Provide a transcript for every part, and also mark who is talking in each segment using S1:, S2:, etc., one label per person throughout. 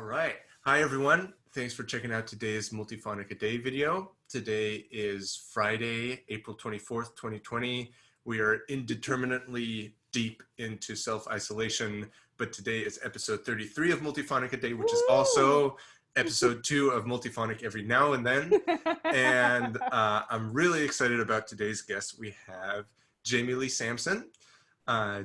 S1: All right. Hi, everyone. Thanks for checking out today's Multiphonic-a-Day video. Today is Friday, April 24th, 2020. We are indeterminately deep into self-isolation, but today is episode 33 of Multiphonic-a-Day, which is also episode 2 of Multiphonic-Every-Now-and-Then. And I'm really excited about today's guest. We have Leigh Sampson.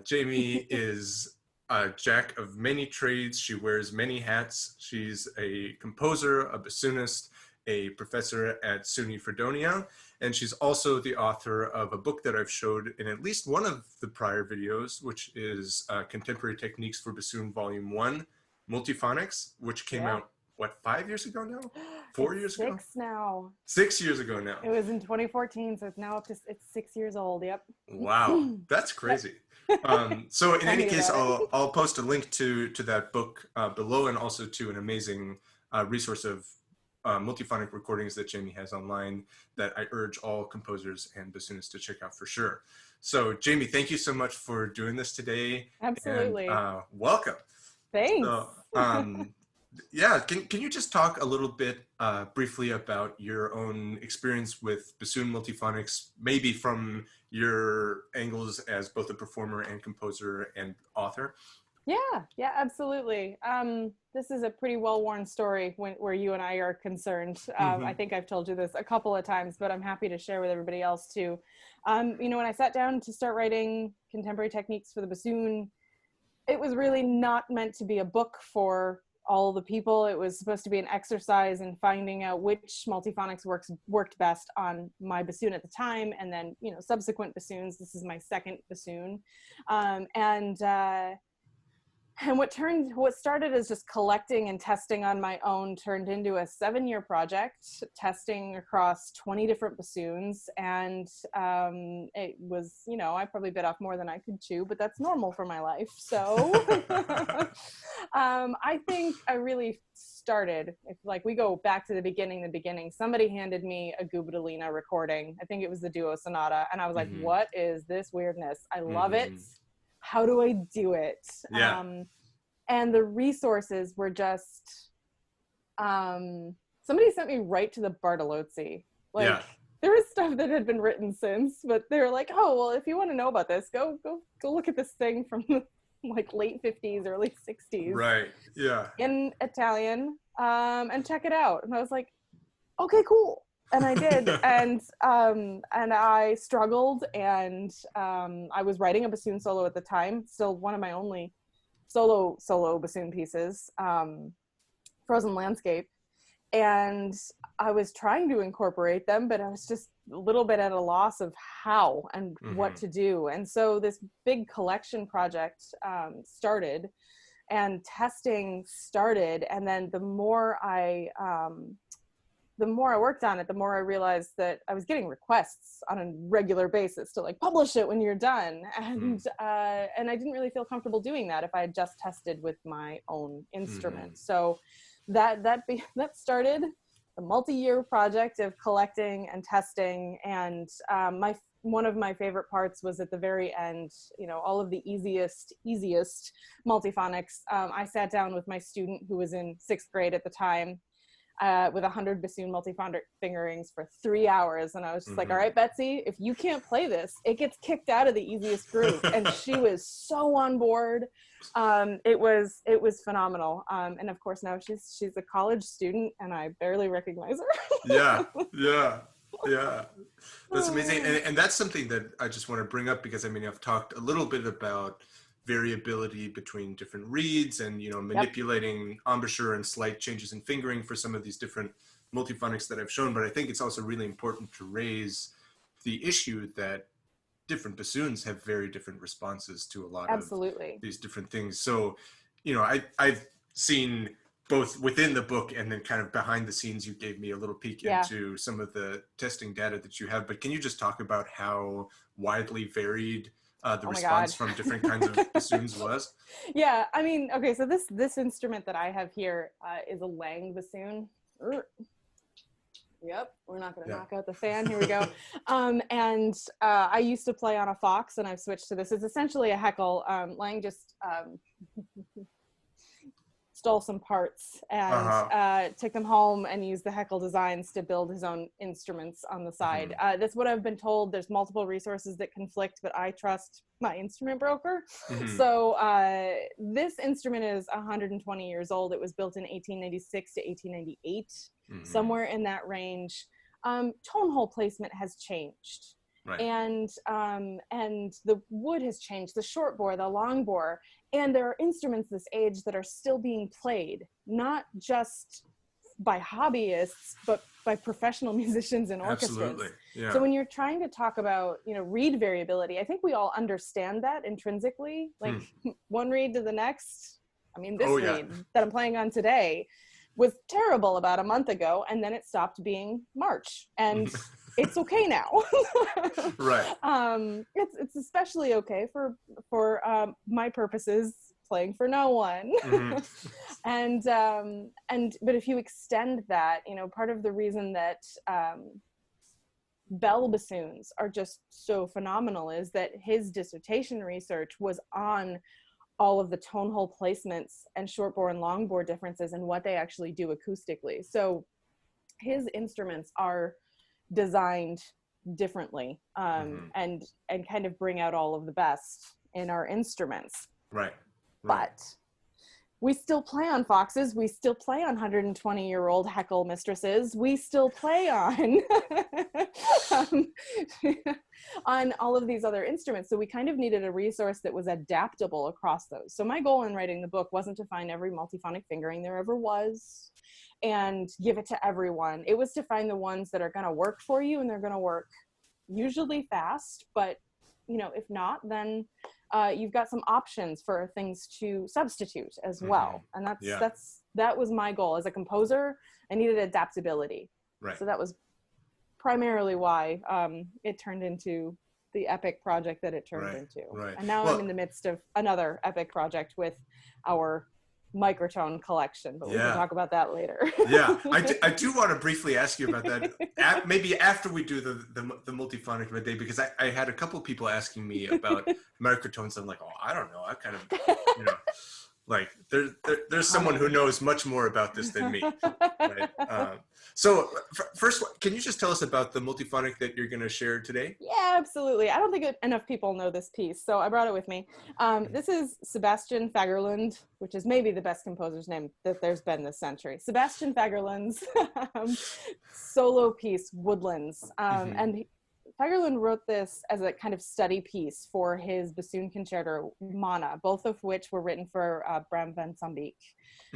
S1: Jamie is a jack of many trades. She wears many hats. She's a composer, a bassoonist, a professor at SUNY Fredonia, and she's also the author of a book that I've showed in at least one of the prior videos, which is Contemporary Techniques for Bassoon Volume 1, Multiphonics, which came out, what, 5 years ago now? 4 years ago?
S2: 6 now.
S1: 6 years ago now.
S2: It was in 2014, so it's now up to, it's 6 years old, yep.
S1: Wow, that's crazy. So in any case, I'll post a link to that book below, and also to an amazing resource of multiphonic recordings that Jamie has online that I urge all composers and bassoonists to check out for sure. So Jamie, thank you so much for doing this today.
S2: Absolutely.
S1: And, welcome.
S2: Thanks.
S1: So, yeah, can you just talk a little bit briefly about your own experience with bassoon multiphonics, maybe from your angles as both a performer and composer and author?
S2: Yeah, absolutely. This is a pretty well-worn story where you and I are concerned. I think I've told you this a couple of times, but I'm happy to share with everybody else too. You know, when I sat down to start writing Contemporary Techniques for the Bassoon, it was really not meant to be a book for all the people. It was supposed to be an exercise in finding out which multiphonics worked best on my bassoon at the time, and then, you know, subsequent bassoons. This is my second bassoon. And what started as just collecting and testing on my own turned into a 7-year project, testing across 20 different bassoons. And it was, you know, I probably bit off more than I could chew, but that's normal for my life. So I think I really started, if like we go back to the beginning, somebody handed me a Gubitolina recording. I think it was the Duo Sonata. And I was like, what is this weirdness? I love it. How do I do it?
S1: Yeah.
S2: And the resources were just, somebody sent me right to the Bartolozzi. Like, there was stuff that had been written since, but they were like, oh, well, if you want to know about this, go look at this thing from the like late 50s, early 60s.
S1: Right, yeah.
S2: In Italian, and check it out. And I was like, okay, cool. And I did, and I struggled, and I was writing a bassoon solo at the time, still one of my only solo bassoon pieces, Frozen Landscape, and I was trying to incorporate them, but I was just a little bit at a loss of how and what to do. And so this big collection project started, and testing started, and then the more I worked on it, the more I realized that I was getting requests on a regular basis to like publish it when you're done. And I didn't really feel comfortable doing that if I had just tested with my own instrument. So that started a multi-year project of collecting and testing. And one of my favorite parts was at the very end, you know, all of the easiest multiphonics. I sat down with my student who was in 6th grade at the time, with 100 bassoon multiphonic fingerings for 3 hours, and I was just like, all right, Betsy, if you can't play this, it gets kicked out of the easiest group. And she was so on board. It was phenomenal. And of course now she's a college student, and I barely recognize her.
S1: Yeah, that's amazing. And that's something that I just want to bring up, because I mean, I've talked a little bit about variability between different reeds, and, you know, manipulating embouchure and slight changes in fingering for some of these different multiphonics that I've shown. But I think it's also really important to raise the issue that different bassoons have very different responses to a lot of these different things. So, you know, I've seen both within the book and then kind of behind the scenes, you gave me a little peek into some of the testing data that you have. But can you just talk about how widely varied the response from different kinds of bassoons was?
S2: Yeah, I mean, okay, so this instrument that I have here is a Lang bassoon. Yep, we're not going to knock out the fan. Here we go. And I used to play on a Fox, and I've switched to this. It's essentially a Heckel. Lang just stole some parts and took them home and used the Heckle designs to build his own instruments on the side. That's what I've been told. There's multiple resources that conflict, but I trust my instrument broker. So this instrument is 120 years old. It was built in 1896 to 1898, somewhere in that range. Tone hole placement has changed. Right. And the wood has changed, the short bore, the long bore, and there are instruments this age that are still being played, not just by hobbyists, but by professional musicians and orchestras.
S1: Absolutely. Yeah.
S2: So when you're trying to talk about, reed variability, I think we all understand that intrinsically, like one reed to the next. I mean, this reed that I'm playing on today was terrible about a month ago, and then it stopped being March, and it's okay now.
S1: Right.
S2: It's especially okay for my purposes, playing for no one. But if you extend that, part of the reason that bell bassoons are just so phenomenal is that his dissertation research was on all of the tone hole placements and short bore and long bore differences and what they actually do acoustically. So his instruments are designed differently and kind of bring out all of the best in our instruments.
S1: Right.
S2: But we still play on Foxes. We still play on 120-year-old Heckle mistresses. We still play on on all of these other instruments. So we kind of needed a resource that was adaptable across those. So my goal in writing the book wasn't to find every multiphonic fingering there ever was and give it to everyone. It was to find the ones that are going to work for you, and they're going to work usually fast, but if not, then you've got some options for things to substitute as well. And that was my goal as a composer. I needed adaptability. Right. So that was primarily why it turned into the epic project that it turned into. Right. And now I'm in the midst of another epic project with our microtone collection, but we can talk about that later.
S1: I do want to briefly ask you about that, maybe after we do the Multiphonic-a-Day, because I had a couple of people asking me about microtones. I'm like, I don't know. I kind of, like there's someone who knows much more about this than me. Right? So first, can you just tell us about the Multiphonic that you're going to share today?
S2: Yeah, absolutely. I don't think enough people know this piece, so I brought it with me. This is Sebastian Fagerlund, which is maybe the best composer's name that there's been this century. Sebastian Fagerlund's solo piece, Woodlands. And Fagerlund wrote this as a kind of study piece for his bassoon concerto, Mana, both of which were written for Bram van Sambeek.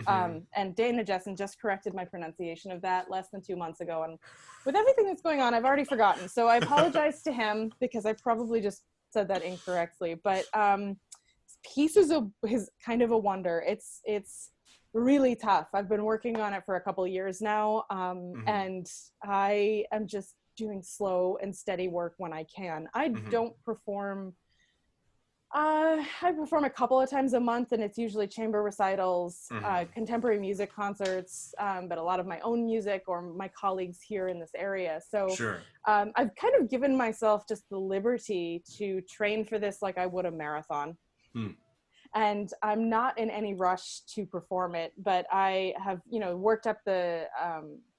S2: And Dana Jessen just corrected my pronunciation of that less than 2 months ago. And with everything that's going on, I've already forgotten. So I apologize to him because I probably just said that incorrectly. But this piece is kind of a wonder. It's really tough. I've been working on it for a couple of years now. And I am just doing slow and steady work when I can. I don't perform. I perform a couple of times a month, and it's usually chamber recitals, contemporary music concerts, but a lot of my own music or my colleagues here in this area. So I've kind of given myself just the liberty to train for this like I would a marathon. And I'm not in any rush to perform it, but I have, worked up the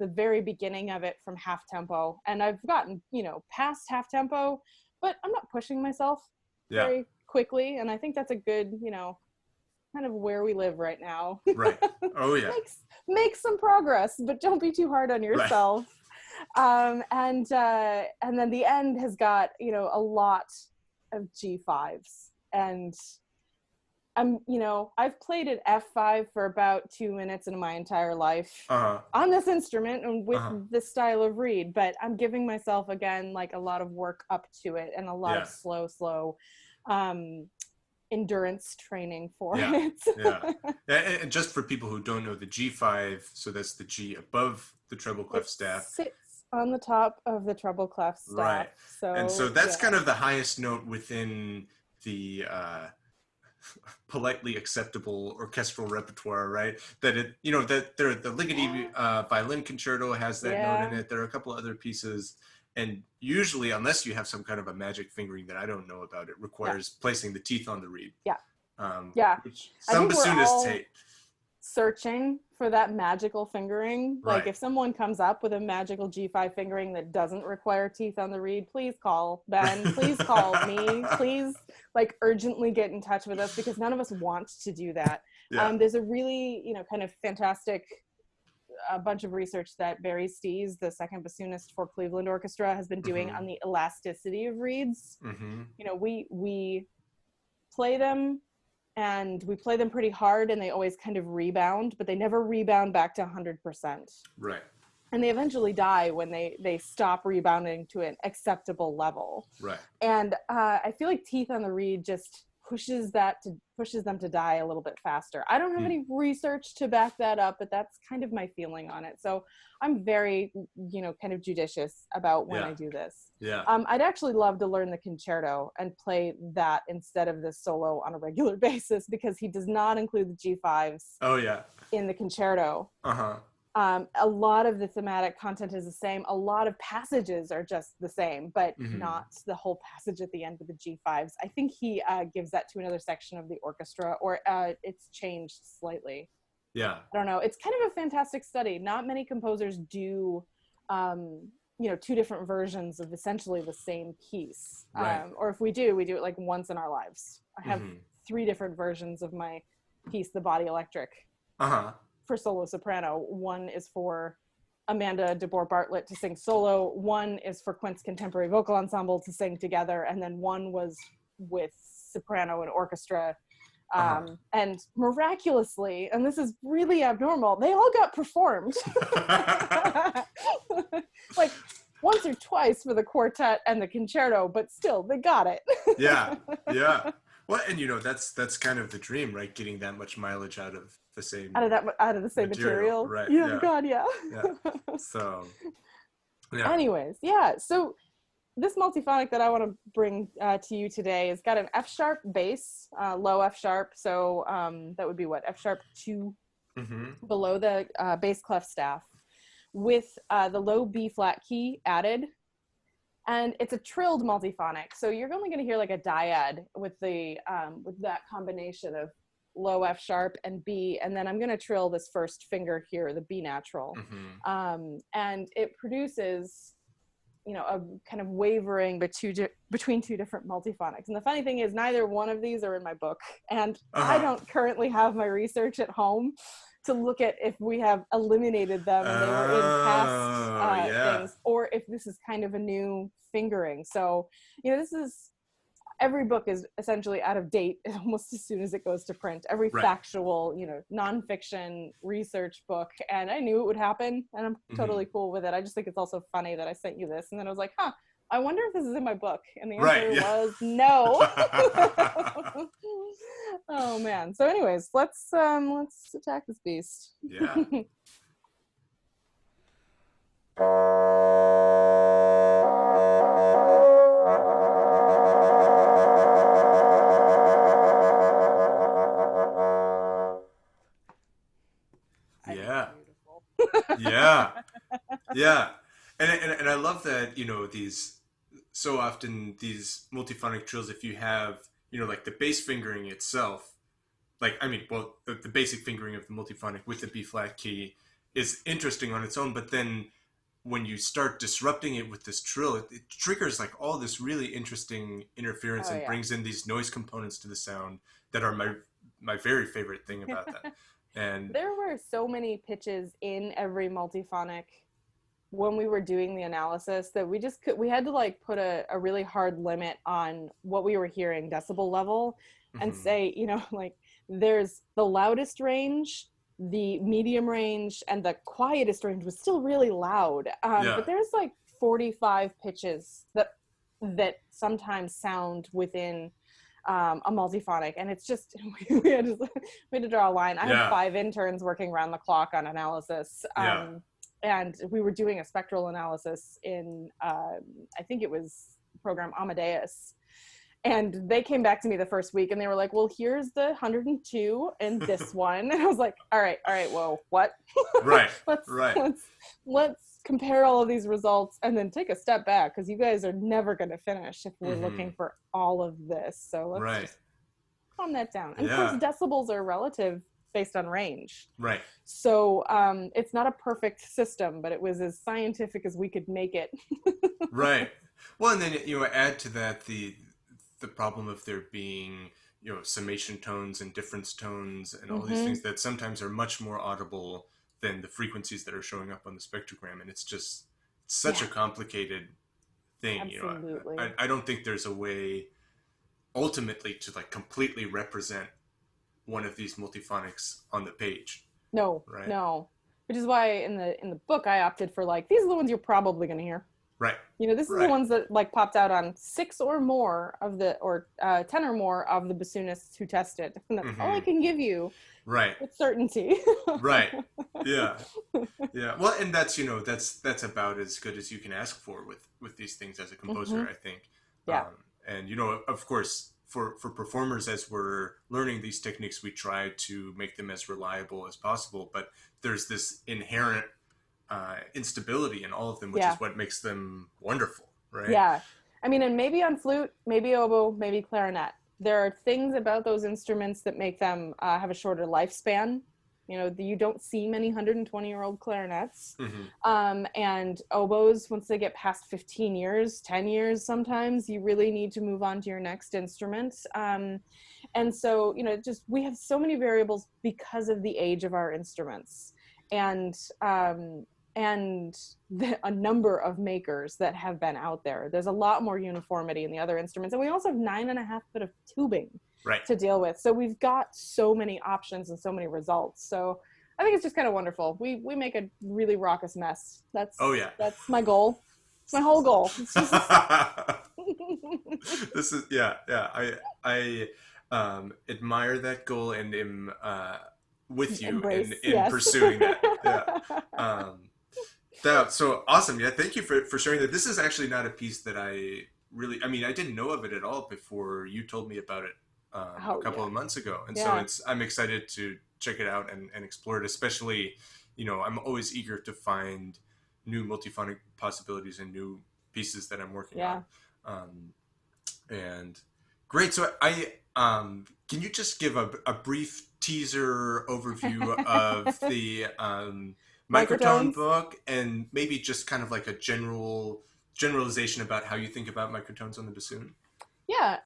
S2: very beginning of it from half tempo, and I've gotten, past half tempo, but I'm not pushing myself very quickly. And I think that's a good, kind of where we live right now.
S1: Right. Oh yeah.
S2: Make some progress, but don't be too hard on yourself. Right. And then the end has got, a lot of G5s, and I've played at F5 for about 2 minutes in my entire life on this instrument and with this style of reed, but I'm giving myself, again, like a lot of work up to it and a lot of slow endurance training for it.
S1: And just for people who don't know, the G5, so that's the G above the treble clef staff.
S2: Sits on the top of the treble clef staff.
S1: Right. So that's kind of the highest note within the politely acceptable orchestral repertoire, right? That the Ligeti violin concerto has that note in it. There are a couple of other pieces, and usually, unless you have some kind of a magic fingering that I don't know about, it requires placing the teeth on the reed. Which some bassonists hate.
S2: searching for that magical fingering. Like
S1: Right.
S2: if someone comes up with a magical G5 fingering that doesn't require teeth on the reed, please call Ben, please call me, please like urgently get in touch with us, because none of us want to do that.
S1: Yeah.
S2: There's a really, kind of fantastic bunch of research that Barry Stees, the second bassoonist for Cleveland Orchestra, has been doing on the elasticity of reeds. We play them, and we play them pretty hard, and they always kind of rebound, but they never rebound back to 100%.
S1: Right.
S2: And they eventually die when they stop rebounding to an acceptable level.
S1: Right.
S2: And I feel like teeth on the reed just pushes them to die a little bit faster. I don't have any research to back that up, but that's kind of my feeling on it. So I'm very, kind of judicious about when I do this.
S1: Yeah.
S2: I'd actually love to learn the concerto and play that instead of the solo on a regular basis, because he does not include the G5s in the concerto. A lot of the thematic content is the same. A lot of passages are just the same, but not the whole passage at the end with the G5s. I think he gives that to another section of the orchestra, or it's changed slightly.
S1: Yeah.
S2: I don't know. It's kind of a fantastic study. Not many composers do, two different versions of essentially the same piece.
S1: Right.
S2: Or if we do it like once in our lives. I have 3 different versions of my piece, The Body Electric. For solo soprano. One is for Amanda DeBoer Bartlett to sing solo, one is for Quint's Contemporary Vocal Ensemble to sing together, and then one was with soprano and orchestra. And miraculously, and this is really abnormal, they all got performed. Like once or twice for the quartet and the concerto, but still, they got it.
S1: Yeah. Well, and that's kind of the dream, right? Getting that much mileage out of the same
S2: material.
S1: Right.
S2: Yeah. God, yeah.
S1: So, yeah.
S2: Anyways, yeah. So this multiphonic that I want to bring to you today has got an F sharp bass, low F sharp. So that would be what, F sharp 2 below the bass clef staff, with the low B flat key added. And it's a trilled multiphonic, so you're only going to hear like a dyad with the with that combination of low F sharp and B, and then I'm going to trill this first finger here, the B natural, and it produces, a kind of wavering between 2 different multiphonics. And the funny thing is, neither one of these are in my book, and I don't currently have my research at home to look at if we have eliminated them and they were in past things, or if this is kind of a new fingering. So, every book is essentially out of date almost as soon as it goes to print. Every factual, nonfiction research book. And I knew it would happen, and I'm totally cool with it. I just think it's also funny that I sent you this, and then I was like, I wonder if this is in my book. And the answer was no. Oh man. So anyways, let's attack this beast.
S1: Yeah. Yeah. And I love that, so often these multiphonic trills, if you have, like the bass fingering itself, the basic fingering of the multiphonic with the B flat key is interesting on its own, but then when you start disrupting it with this trill, it triggers like all this really interesting interference and brings in these noise components to the sound that are my very favorite thing about that. And
S2: there were so many pitches in every multiphonic when we were doing the analysis that we had to like put a really hard limit on what we were hearing decibel level and say, like there's the loudest range, the medium range, and the quietest range was still really loud. But there's like 45 pitches that sometimes sound within a multiphonic, and it's just we had to draw a line. I had 5 interns working around the clock on analysis, and we were doing a spectral analysis in I think it was program Amadeus, and they came back to me the first week and they were like, well, here's the 102 and this one, and I was like, all right, whoa, what? let's compare all of these results and then take a step back, because you guys are never going to finish if we're looking for all of this. So let's just calm that down. And of course, decibels are relative based on range.
S1: Right.
S2: So it's not a perfect system, but it was as scientific as we could make it.
S1: Right. Well, and then add to that the problem of there being summation tones and difference tones and all these things that sometimes are much more audible than the frequencies that are showing up on the spectrogram, and it's just such a complicated thing.
S2: Absolutely.
S1: I don't think there's a way ultimately to like completely represent one of these multiphonics on the page.
S2: No,
S1: right?
S2: No. Which is why in the book I opted for like, these are the ones you're probably going to hear.
S1: Right.
S2: This is the ones that like popped out on 6 or more of the, or 10 or more of the bassoonists who tested. And that's all I can give you.
S1: Right.
S2: With certainty.
S1: Right. Yeah. Yeah. Well, and that's, that's about as good as you can ask for with these things as a composer, I think.
S2: Yeah.
S1: And, of course, for performers, as we're learning these techniques, we try to make them as reliable as possible. But there's this inherent instability in all of them, which is what makes them wonderful, right?
S2: Yeah. I mean, and maybe on flute, maybe oboe, maybe clarinet. There are things about those instruments that make them have a shorter lifespan. You don't see many 120-year-old clarinets. And oboes, once they get past 15 years, 10 years sometimes, you really need to move on to your next instrument. And so, we have so many variables because of the age of our instruments. And a number of makers that have been out there. There's a lot more uniformity in the other instruments. And we also have 9.5 foot of tubing to deal with. So we've got so many options and so many results. So I think it's just kind of wonderful. We make a really raucous mess. That's my goal. It's my whole goal. It's just...
S1: This is, I admire that goal and am with you in pursuing that. So awesome. Yeah. Thank you for sharing that. This is actually not a piece that I didn't know of it at all before you told me about it a couple of months ago. And so I'm excited to check it out and explore it, especially, I'm always eager to find new multiphonic possibilities and new pieces that I'm working on. And great. So can you just give a brief teaser overview of the, microtone book, and maybe just kind of like a generalization about how you think about microtones on the bassoon?
S2: Yeah.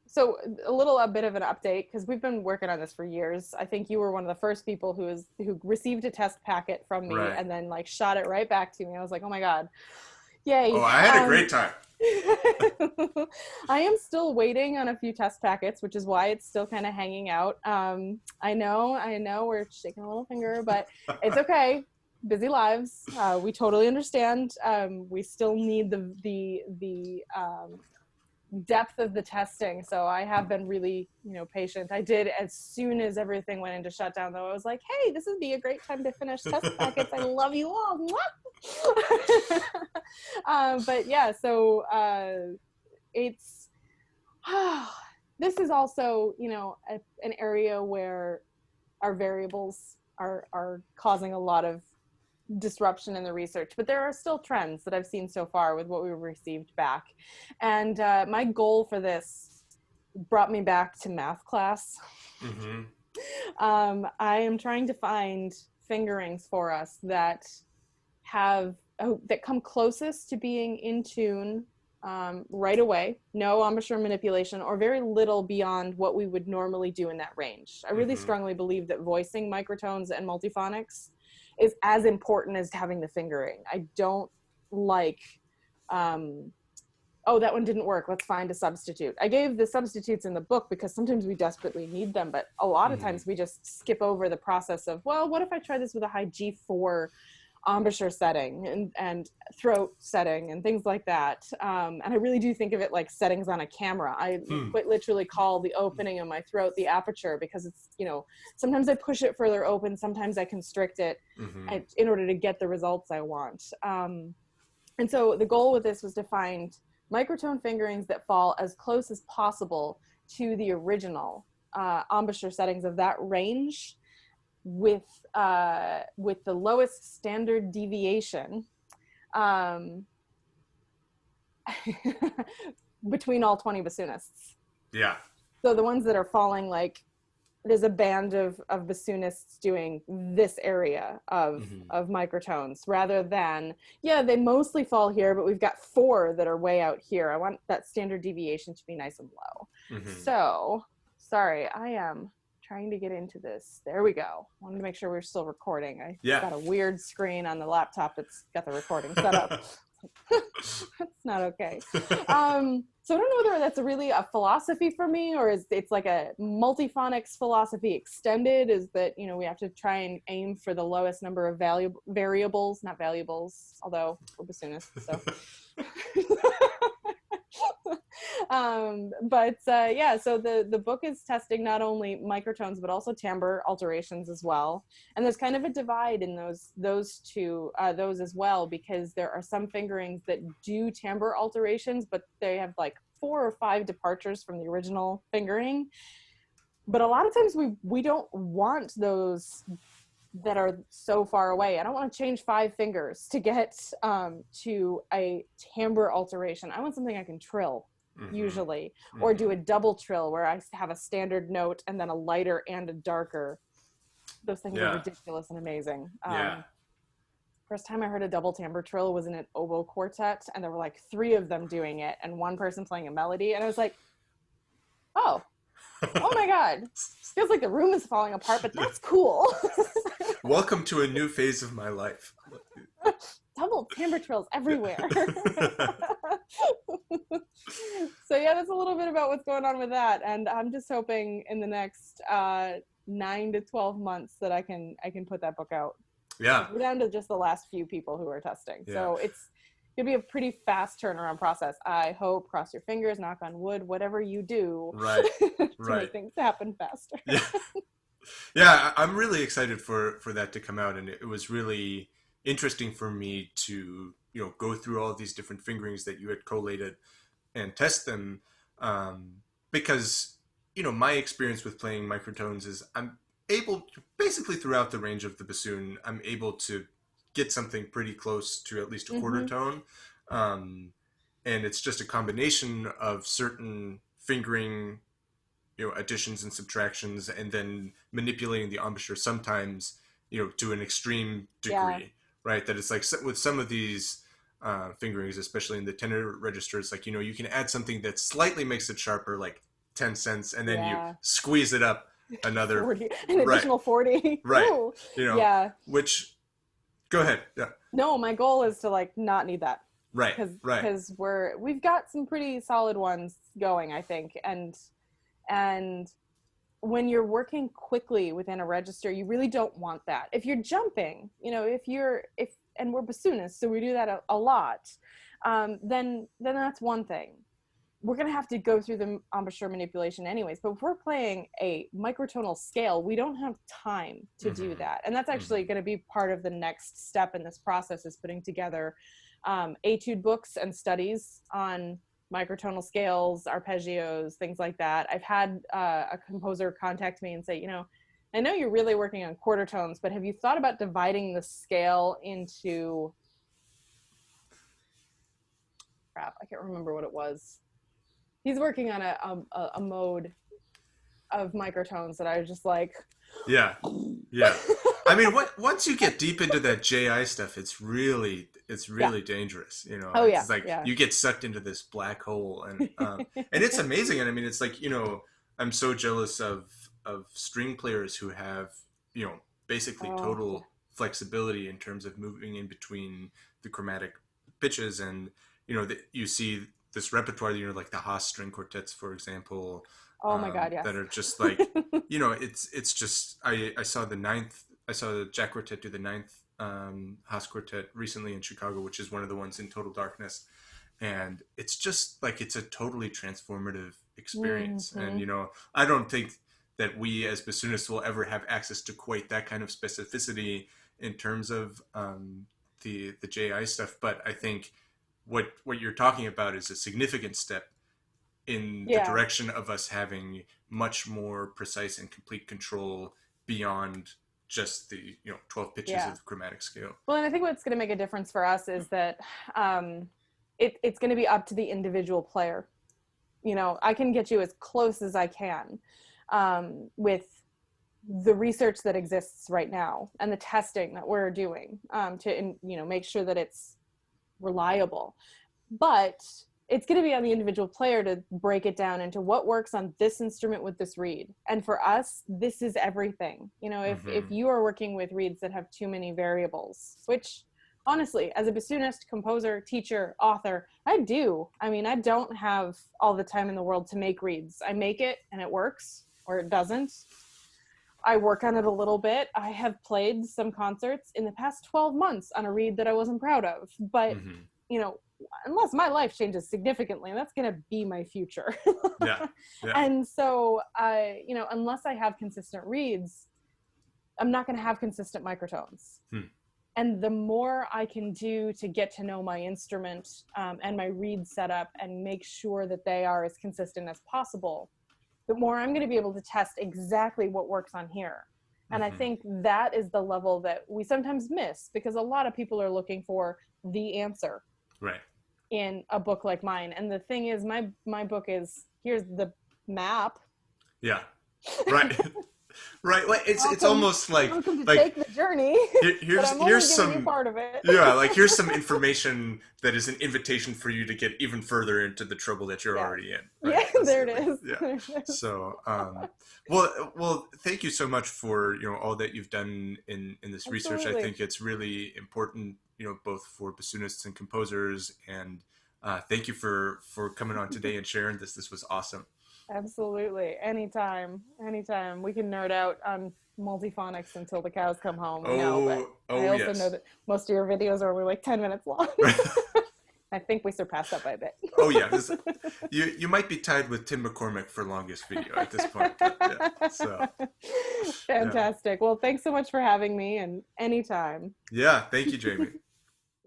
S2: So a bit of an update, because we've been working on this for years. I think you were one of the first people who received a test packet from me and then like shot it right back to me. I was like, oh my God, yay.
S1: Oh, I had a great time.
S2: I am still waiting on a few test packets, which is why it's still kind of hanging out. I know we're shaking a little finger, but it's okay. Busy lives. We totally understand. We still need the depth of the testing. So I have been really, patient. I did, as soon as everything went into shutdown, though, I was like, hey, this would be a great time to finish test packets. I love you all. But yeah, so it's, this is also, an area where our variables are causing a lot of disruption in the research, but there are still trends that I've seen so far with what we've received back. And my goal for this brought me back to math class. I am trying to find fingerings for us that come closest to being in tune right away, no embouchure manipulation, or very little beyond what we would normally do in that range. I really strongly believe that voicing microtones and multiphonics is as important as having the fingering. I don't like, oh, that one didn't work, let's find a substitute. I gave the substitutes in the book because sometimes we desperately need them, but a lot of times we just skip over the process of, well, what if I try this with a high G4 embouchure setting and throat setting and things like that. And I really do think of it like settings on a camera. I quite literally call the opening of my throat the aperture, because it's, sometimes I push it further open, sometimes I constrict it in order to get the results I want. And so the goal with this was to find microtone fingerings that fall as close as possible to the original embouchure settings of that range, with the lowest standard deviation between all 20 bassoonists.
S1: Yeah.
S2: So the ones that are falling like there's a band of bassoonists doing this area of microtones, rather than, yeah, they mostly fall here, but we've got 4 that are way out here. I want that standard deviation to be nice and low. So, sorry, I am trying to get into this. There we go. Wanted to make sure we're still recording. I got a weird screen on the laptop that's got the recording set up. That's not okay. So I don't know whether that's really a philosophy for me, or it's like a multiphonics philosophy extended, is that, you know, we have to try and aim for the lowest number of variables, not valuables, although we're bassoonists, so. Yeah, so the book is testing not only microtones but also timbre alterations as well, and there's kind of a divide in those as well, because there are some fingerings that do timbre alterations, but they have like 4 or 5 departures from the original fingering. But a lot of times we don't want those that are so far away. I don't want to change 5 fingers to get to a timbre alteration. I want something I can trill. Usually, or do a double trill where I have a standard note and then a lighter and a darker. Those things are ridiculous and amazing. First time I heard a double timbre trill was in an oboe quartet, and there were like 3 of them doing it and one person playing a melody, and I was like, oh my god, feels like the room is falling apart, but that's cool.
S1: Welcome to a new phase of my life.
S2: Double timbre trills everywhere. So yeah, that's a little bit about what's going on with that, and I'm just hoping in the next 9 to 12 months that I can put that book out.
S1: Yeah,
S2: we're down to just the last few people who are testing, so it's gonna be a pretty fast turnaround process. I hope, cross your fingers, knock on wood, whatever you do, to make things happen faster.
S1: Yeah, I'm really excited for that to come out, and it was really interesting for me to, you know, go through all these different fingerings that you had collated and test them, because, you know, my experience with playing microtones is I'm able to, basically throughout the range of the bassoon, I'm able to get something pretty close to at least a quarter tone, and it's just a combination of certain fingering, you know, additions and subtractions, and then manipulating the embouchure sometimes, you know, to an extreme degree, right? That it's like with some of these fingerings, especially in the tenor registers, like, you know, you can add something that slightly makes it sharper, like 10 cents, and then you squeeze it up another
S2: 40, an additional 40.
S1: Right.
S2: Ooh.
S1: You know, which, go ahead. Yeah.
S2: No, my goal is to like not need that.
S1: Right.
S2: Because we've got some pretty solid ones going, I think, and when you're working quickly within a register, you really don't want that. If you're jumping, you know, and we're bassoonists, so we do that a lot, then that's one thing. We're going to have to go through the embouchure manipulation anyways, but if we're playing a microtonal scale, we don't have time to do that. And that's actually going to be part of the next step in this process, is putting together etude books and studies on microtonal scales, arpeggios, things like that. I've had a composer contact me and say, you know, I know you're really working on quarter tones, but have you thought about dividing the scale into, crap, I can't remember what it was. He's working on a mode of microtones that I was just like,
S1: yeah. I mean, once you get deep into that JI stuff, it's really dangerous, you know. It's like you get sucked into this black hole, and it's amazing. And I mean, it's like, you know, I'm so jealous of string players who have, you know, basically total flexibility in terms of moving in between the chromatic pitches, and, you know, you see this repertoire, you know, like the Haas string quartets, for example.
S2: Oh my God, yes.
S1: That are just like, you know, it's just, I saw the Jack Quartet do the 9th Haas quartet recently in Chicago, which is one of the ones in Total Darkness. And it's just like, it's a totally transformative experience. And, you know, I don't think that we as bassoonists will ever have access to quite that kind of specificity in terms of the JI stuff. But I think what you're talking about is a significant step in the direction of us having much more precise and complete control beyond just the, you know, 12 pitches of the chromatic scale.
S2: Well, and I think what's going to make a difference for us is that it's going to be up to the individual player. You know, I can get you as close as I can with the research that exists right now and the testing that we're doing to, you know, make sure that it's reliable. But it's going to be on the individual player to break it down into what works on this instrument with this reed. And for us, this is everything. You know, if you are working with reeds that have too many variables, which honestly, as a bassoonist, composer, teacher, author, I do. I mean, I don't have all the time in the world to make reeds. I make it and it works, or it doesn't. I work on it a little bit. I have played some concerts in the past 12 months on a reed that I wasn't proud of. But, you know, unless my life changes significantly, that's going to be my future.
S1: Yeah.
S2: And so, you know, unless I have consistent reeds, I'm not going to have consistent microtones. And the more I can do to get to know my instrument and my reed setup and make sure that they are as consistent as possible, the more I'm going to be able to test exactly what works on here. And I think that is the level that we sometimes miss, because a lot of people are looking for the answer in a book like mine. And the thing is, my book is, here's the map.
S1: Yeah. Right. Right. Like it's almost like
S2: take the journey.
S1: Here's some
S2: part of it.
S1: Yeah, like here's some information that is an invitation for you to get even further into the trouble that you're already in. Right?
S2: Yeah, there it is.
S1: Yeah. So well, thank you so much for, you know, all that you've done in this research. I think it's really important, you know, both for bassoonists and composers, and thank you for coming on today and sharing this. This was awesome.
S2: Absolutely. Anytime. We can nerd out on Multiphonics until the cows come home. I also know that most of your videos are only like 10 minutes long. I think we surpassed that by a bit.
S1: Oh yeah, you might be tied with Tim McCormick for longest video at this point. But, yeah, so
S2: fantastic. Yeah. Well, thanks so much for having me, and anytime.
S1: Yeah, thank you, Jamie.